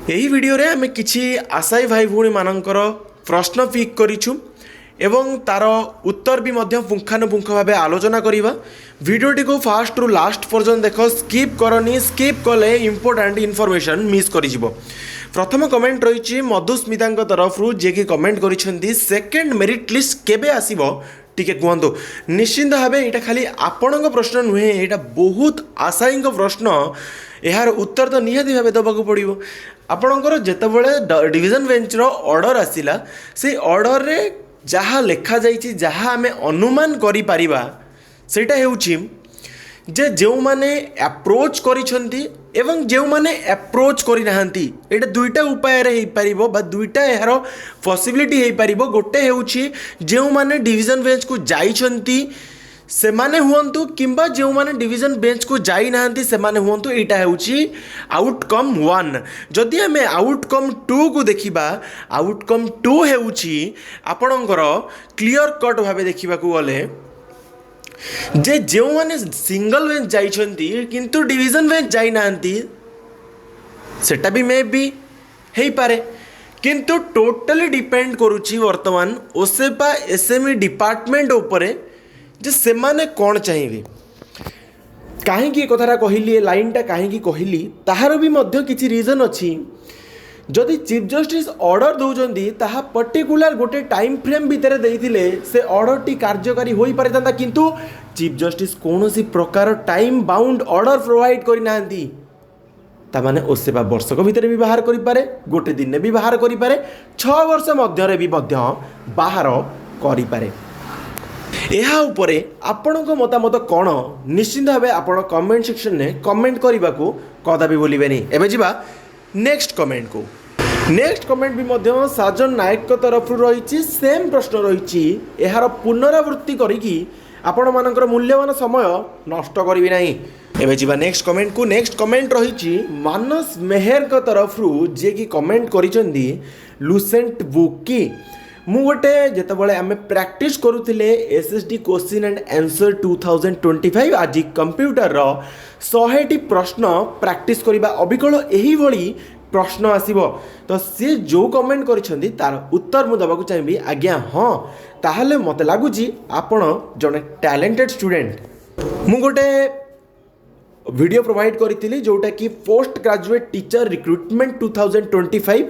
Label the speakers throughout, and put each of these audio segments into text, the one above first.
Speaker 1: ଏହି ଭିଡ଼ିଓରେ ଆମେ କିଛି ଆଶାୟୀ ଭାଇ ଭଉଣୀମାନଙ୍କର ପ୍ରଶ୍ନ ପିକ୍ କରିଛୁ ଏବଂ ତାର ଉତ୍ତର ବି ମଧ୍ୟ ପୁଙ୍ଖାନୁପୁଙ୍ଖ ଭାବେ ଆଲୋଚନା କରିବା। ଭିଡ଼ିଓଟିକୁ ଫାଷ୍ଟରୁ ଲାଷ୍ଟ ପର୍ଯ୍ୟନ୍ତ ଦେଖ, ସ୍କିପ୍ କରନି, ସ୍କିପ୍ କଲେ ଇମ୍ପୋର୍ଟାଣ୍ଟ ଇନଫର୍ମେସନ୍ ମିସ୍ କରିଯିବ। ପ୍ରଥମ କମେଣ୍ଟ ରହିଛି ମଧୁସ୍ମିତାଙ୍କ ତରଫରୁ, ଯିଏକି କମେଣ୍ଟ କରିଛନ୍ତି ସେକେଣ୍ଡ ମେରିଟ୍ ଲିଷ୍ଟ କେବେ ଆସିବ ଟିକେ କୁହନ୍ତୁ। ନିଶ୍ଚିନ୍ତ ଭାବେ ଏଇଟା ଖାଲି ଆପଣଙ୍କ ପ୍ରଶ୍ନ ନୁହେଁ, ଏଇଟା ବହୁତ ଆଶାୟୀଙ୍କ ପ୍ରଶ୍ନ। ଏହାର ଉତ୍ତର ତ ନିହାତି ଭାବେ ଦେବାକୁ ପଡ଼ିବ। ଆପଣଙ୍କର ଯେତେବେଳେ ଡିଭିଜନ ବେଞ୍ଚର ଅର୍ଡ଼ର ଆସିଲା, ସେଇ ଅର୍ଡ଼ରରେ ଯାହା ଲେଖାଯାଇଛି, ଯାହା ଆମେ ଅନୁମାନ କରିପାରିବା ସେଇଟା ହେଉଛି ଯେ ଯେଉଁମାନେ ଆପ୍ରୋଚ୍ କରିଛନ୍ତି ଏବଂ ଯେଉଁମାନେ ଆପ୍ରୋଚ୍ କରିନାହାନ୍ତି, ଏଇଟା ଦୁଇଟା ଉପାୟରେ ହେଇପାରିବ ବା ଦୁଇଟା ଏହାର ପସିବିଲିଟି ହେଇପାରିବ। ଗୋଟେ ହେଉଛି ଯେଉଁମାନେ ଡିଭିଜନ ବେଞ୍ଚକୁ ଯାଇଛନ୍ତି ସେମାନେ ହୁଅନ୍ତୁ କିମ୍ବା ଯେଉଁମାନେ ଡିଭିଜନ ବେଞ୍ଚକୁ ଯାଇନାହାନ୍ତି ସେମାନେ ହୁଅନ୍ତୁ। ଏଇଟା ହେଉଛି ଆଉଟକମ୍ 1। ଯଦି ଆମେ ଆଉଟକମ୍ 2କୁ ଦେଖିବା, ଆଉଟକମ୍ 2 ହେଉଛି ଆପଣଙ୍କର କ୍ଲିଅର କଟ୍ ଭାବେ ଦେଖିବାକୁ ଗଲେ ଯେ ଯେଉଁମାନେ ସିଙ୍ଗଲ ବେଞ୍ଚ ଯାଇଛନ୍ତି କିନ୍ତୁ ଡିଭିଜନ ବେଞ୍ଚ ଯାଇନାହାନ୍ତି, ସେଟା ବି ମେ ବି ହେଇପାରେ। କିନ୍ତୁ ଟୋଟାଲି ଡିପେଣ୍ଡ କରୁଛି ବର୍ତ୍ତମାନ ଓସେପା ଏସ୍ଏମ୍ଇ ଡିପାର୍ଟମେଣ୍ଟ ଉପରେ ଯେ ସେମାନେ କ'ଣ ଚାହିଁବେ। କାହିଁକି ଏ କଥାଟା କହିଲି, ଏ ଲାଇନ୍ଟା କାହିଁକି କହିଲି, ତାହାର ବି ମଧ୍ୟ କିଛି ରିଜନ୍ ଅଛି। ଯଦି ଚିଫ୍ ଜଷ୍ଟିସ୍ ଅର୍ଡ଼ର ଦେଉଛନ୍ତି ତାହା ପର୍ଟିକୁଲାର ଗୋଟେ ଟାଇମ୍ ଫ୍ରେମ୍ ଭିତରେ ଦେଇଥିଲେ ସେ ଅର୍ଡ଼ରଟି କାର୍ଯ୍ୟକାରୀ ହୋଇପାରିଥାନ୍ତା, କିନ୍ତୁ ଚିଫ୍ ଜଷ୍ଟିସ୍ କୌଣସି ପ୍ରକାର ଟାଇମ୍ ବାଉଣ୍ଡ ଅର୍ଡ଼ର ପ୍ରୋଭାଇଡ଼ କରିନାହାନ୍ତି। ତାମାନେ ଓସେପା ବର୍ଷକ ଭିତରେ ବି ବାହାର କରିପାରେ, ଗୋଟେ ଦିନରେ ବି ବାହାର କରିପାରେ, 6 ବର୍ଷ ମଧ୍ୟରେ ବି ମଧ୍ୟ ବାହାର କରିପାରେ। ଏହା ଉପରେ ଆପଣଙ୍କ ମତାମତ କ'ଣ? ନିଶ୍ଚିନ୍ତ ଭାବେ ଆପଣ କମେଣ୍ଟ ସେକ୍ସନରେ କମେଣ୍ଟ କରିବାକୁ କଦାପି ଭୁଲିବେନି। ଏବେ ଯିବା ନେକ୍ସଟ କମେଣ୍ଟକୁ। ନେକ୍ସଟ କମେଣ୍ଟ ବି ମଧ୍ୟ ସାଜନ ନାୟକଙ୍କ ତରଫରୁ ରହିଛି। ସେମ୍ ପ୍ରଶ୍ନ ରହିଛି, ଏହାର ପୁନରାବୃତ୍ତି କରିକି ଆପଣମାନଙ୍କର ମୂଲ୍ୟବାନ ସମୟ ନଷ୍ଟ କରିବି ନାହିଁ। ଏବେ ଯିବା ନେକ୍ସଟ କମେଣ୍ଟକୁ। ନେକ୍ସଟ କମେଣ୍ଟ ରହିଛି ମାନସ ମେହେରଙ୍କ ତରଫରୁ, ଯିଏକି କମେଣ୍ଟ କରିଛନ୍ତି ଲୁସେଣ୍ଟ ବୁକ୍ କି ମୁଁ ଗୋଟେ ଯେତେବେଳେ ଆମେ ପ୍ରାକ୍ଟିସ୍ କରୁଥିଲେ SSD କ୍ୱେଶ୍ଚିନ୍ ଆଣ୍ଡ ଆନ୍ସର୍ 2025 ଆଜି କମ୍ପ୍ୟୁଟରର 100ଟି ପ୍ରଶ୍ନ ପ୍ରାକ୍ଟିସ୍ କରିବା ଅବିକଳ ଏହିଭଳି ପ୍ରଶ୍ନ ଆସିବ। ତ ସିଏ ଯେଉଁ କମେଣ୍ଟ କରିଛନ୍ତି ତାର ଉତ୍ତର ମୁଁ ଦେବାକୁ ଚାହିଁବି ଆଜ୍ଞା ହଁ, ତାହେଲେ ମୋତେ ଲାଗୁଛି ଆପଣ ଜଣେ ଟ୍ୟାଲେଣ୍ଟେଡ଼ ଷ୍ଟୁଡେଣ୍ଟ। ମୁଁ ଗୋଟେ ভিডিও প্রোভাইড করেছিলি যেটাকি পোস্ট গ্রাজুয়েট টিচর রিক্রুটমেন্ট 2025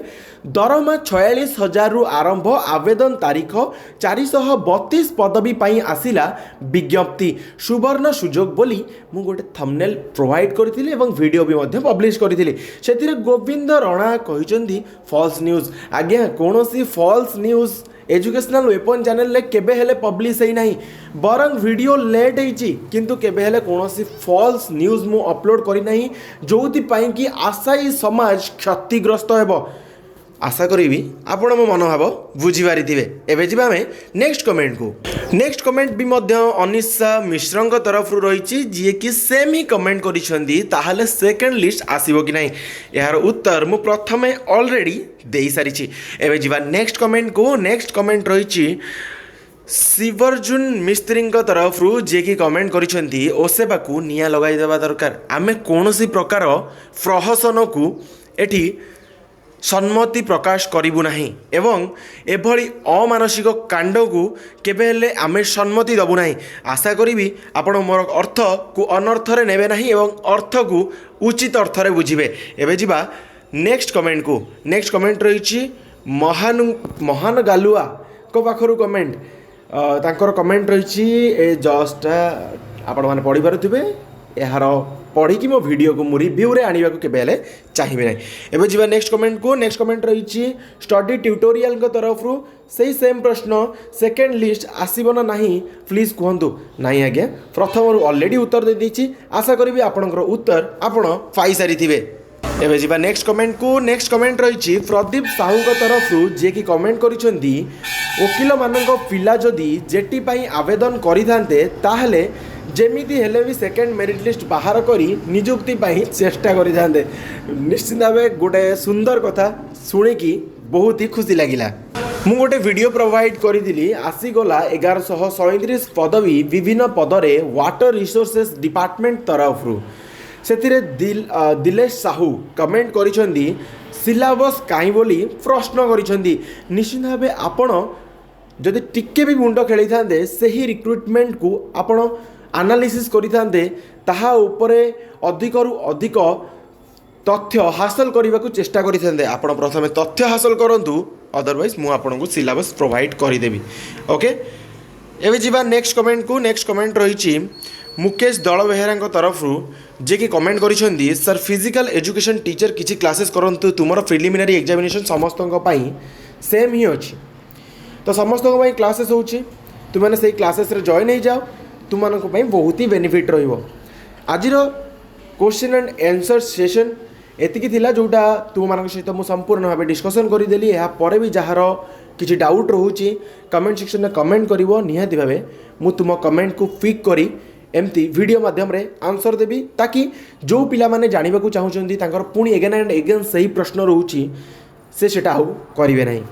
Speaker 1: দরমা 46,000 রু আরম্ভ, আবেদন তারিখ 432 পদবী পাই আসিলা বিজ্ঞপ্তি, সুবর্ণ সুযোগ বলি মু গোটে থম্বনেল প্রোভাইড করেছিলি এবং ভিডিও বি মধ্যে পব্লিশ করেছিলি। সেতিরে গোবিন্দ রণা কহিছন্তি ফলস নিউজ। আজ্ঞা কোনসি false news educational weapon channel केबे हेले पब्लिश है नहीं, बरং वीडियो लेट होइछि किंतु केबे हेले कोनोसी फॉल्स न्यूज मु अपलोड करि नहीं, जोथि पई कि आशायी समाज क्षतिग्रस्त हेबो। आशा करी आपण मो मनोभाव बुझीपारिथिबे। एबे जिबा आमे नेक्स्ट कमेंट को। नेक्स्ट कमेंट भी मध्य अनिशा मिश्रଙ୍କ तरफ रही, जी कि सेम ही कमेंट करिसेंती ताहाले सेकंड लिस्ट आसीबो कि नहीं। यार उत्तर मु प्रथमे ऑलरेडी देई सारिछि। एबे जिबा नेक्स्ट कमेंट को। नेक्स्ट कमेंट रही शिवर्जुन मिस्त्रीଙ୍କ तरफ जी कि कमेंट करिसेंती ओसेबा को निया लगाई देबा दरकार। आमे कोनोसी प्रकार प्रहसन को एठी सम्मति प्रकाश करूँ ना एवं एभली अमानसिक कांड को केबे हेले आमे सम्मति दबू ना। आशा करी आपण मोर अर्थ को अनर्थरे नेबे ना एवं अर्थ को उचित अर्थरे बुझे। एबे जिबा नेक्स्ट कमेंट को। नेक्स्ट कमेंट रही महान गालुआ को पाखरु कमेंट, तांकर कमेंट रही ए जस्ट आपण माने पढ़ी पारुथिबे। यार पढ़ी मो वीडियो को मु रिव्यू रे आनिबा को केबे हेले चाहिबे नै। एबे जिबा नेक्स्ट कमेंट को। नेक्स्ट कमेंट रही स्टडी ट्यूटोरियल को तरफ सही सेम प्रश्न, सेकेंड लिस्ट आसीबो ना नहीं प्लीज कहंतु। नहीं आज्ञा, प्रथम ऑलरेडी उत्तर दे दीची। आशा करी आपणकर उत्तर आपण पाई सारिथिबे। एबे जिबा नेक्स्ट कमेंट को। नेक्स्ट कमेंट रही प्रदीप साहू को तरफ जे कि कमेंट करिसेंती वकील मानक पिला जदि जेटी पई आवेदन करिथांते ताहले जेमिति हेले भी सेकेंड मेरिट लिस्ट बाहर करी नियुक्ति पाई चेष्टा करिथांते। निश्चित भाव गोटे सुंदर कथा शुणिकी बहुत ही खुशी लगिला। मु गोटे वीडियो प्रोवाइड करी आसीगला 1137 पदवी विभिन्न पदरे वाटर रिसोर्सेस डिपार्टमेंट तरफ ସେଥିରେ ଦିଲେଶ ସାହୁ କମେଣ୍ଟ କରିଛନ୍ତି ସିଲାବସ୍ କାହିଁ ବୋଲି ପ୍ରଶ୍ନ କରିଛନ୍ତି। ନିଶ୍ଚିତ ଭାବେ ଆପଣ ଯଦି ଟିକେ ବି ମୁଣ୍ଡ ଖେଳିଥାନ୍ତେ ସେହି ରିକ୍ରୁଟମେଣ୍ଟକୁ ଆପଣ ଆନାଲିସିସ୍ କରିଥାନ୍ତେ, ତାହା ଉପରେ ଅଧିକରୁ ଅଧିକ ତଥ୍ୟ ହାସଲ କରିବାକୁ ଚେଷ୍ଟା କରିଥାନ୍ତେ। ଆପଣ ପ୍ରଥମେ ତଥ୍ୟ ହାସଲ କରନ୍ତୁ, ଅଦରୱାଇଜ୍ ମୁଁ ଆପଣଙ୍କୁ ସିଲାବସ୍ ପ୍ରୋଭାଇଡ଼ କରିଦେବି। ଓକେ, ଏବେ ଯିବା ନେକ୍ସଟ କମେଣ୍ଟକୁ। ନେକ୍ସଟ କମେଣ୍ଟ ରହିଛି ମୁକେଶ ଦଳ ବେହେରାଙ୍କ ତରଫରୁ, ଯିଏକି କମେଣ୍ଟ କରିଛନ୍ତି ସାର୍ ଫିଜିକାଲ୍ ଏଜୁକେସନ୍ ଟିଚର୍ କିଛି କ୍ଲାसेସ୍ କରନ୍ତୁ, ତୁମର ପ୍ରିଲିମିନାରୀ ଏକ୍ଜାମିନେସନ୍ ସମସ୍ତଙ୍କ ପାଇଁ ସେମ୍ ହିଁ ଅଛି। ତ ସମସ୍ତଙ୍କ ପାଇଁ କ୍ଲାसेସ୍ ହେଉଛି, ତୁମମାନେ ସେଇ କ୍ଲାसेସ୍ରେ ଜଏନ୍ ହେଇଯାଅ, ତୁମମାନଙ୍କ ପାଇଁ ବହୁତ ହି ବେନିଫିଟ୍ ରହିବ। ଆଜିର କ୍ୱେଶ୍ଚିନ୍ ଆଣ୍ଡ ଆନ୍ସର ସେସନ୍ ଏତିକି ଥିଲା, ଯେଉଁଟା ତୁମମାନଙ୍କ ସହିତ ମୁଁ ସମ୍ପୂର୍ଣ୍ଣ ଭାବେ ଡିସ୍କସନ୍ କରିଦେଲି। ଏହାପରେ ବି ଯାହାର କିଛି ଡାଉଟ୍ ରହୁଛି କମେଣ୍ଟ ସେକ୍ସନରେ କମେଣ୍ଟ କରିବ, ନିହାତି ଭାବେ ମୁଁ ତୁମ କମେଣ୍ଟକୁ ପିକ୍ କରି ଏମିତି ଭିଡ଼ିଓ ମାଧ୍ୟମରେ ଆନ୍ସର ଦେବି, ତାକି ଯେଉଁ ପିଲାମାନେ ଜାଣିବାକୁ ଚାହୁଁଛନ୍ତି ତାଙ୍କର ପୁଣି ଏଗେନ୍ ଆଣ୍ଡ ଏଗେନ୍ ସେହି ପ୍ରଶ୍ନ ରହୁଛି ସେ ସେଟା ଆଉ କରିବେ ନାହିଁ।